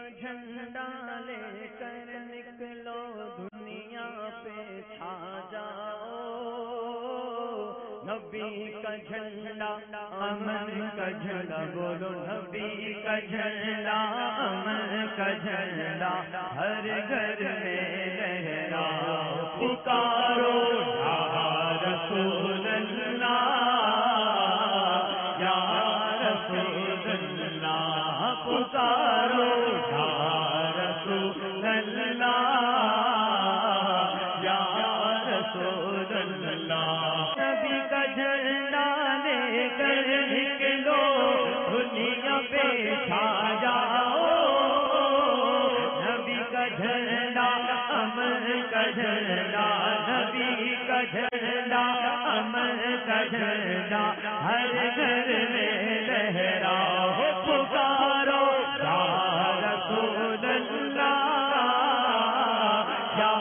جھنڈا لے کر نکلو دنیا پہ چھا جاؤ، نبی کا جھنڈا امن کا جھنڈا، بولو نبی کا جھنڈا امن کا جھنڈا ہر گھر میں لہراؤ، پکارو یا رسول اللہ یا رسول اللہ، پکارو یا رسول اللہ یا رسول اللہ، نبی کا جھنڈا لے کر نکلو دنیا پہ چھا جاؤ، نبی کا جھنڈا امن کا جھنڈا، نبی کا جھنڈا امن کا جھنڈا ہر گھر میں لہراؤ، پکارو یا رسول اللہ یا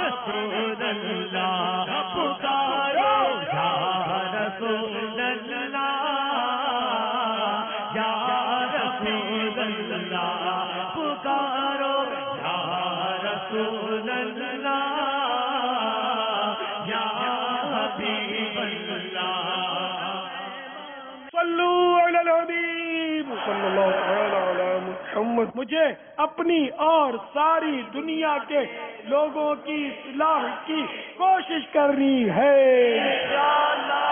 رسول اللہ، پکارو یا رسول اللہ یا رسول اللہ، پکارو یا رسول اللہ یا حبیب اللہ، صلو علی الحبیب صلی اللہ تعالی علی محمد۔ مجھے اپنی اور ساری دنیا کے لوگوں کی اصلاح کی کوشش کرنی ہے انشاءاللہ۔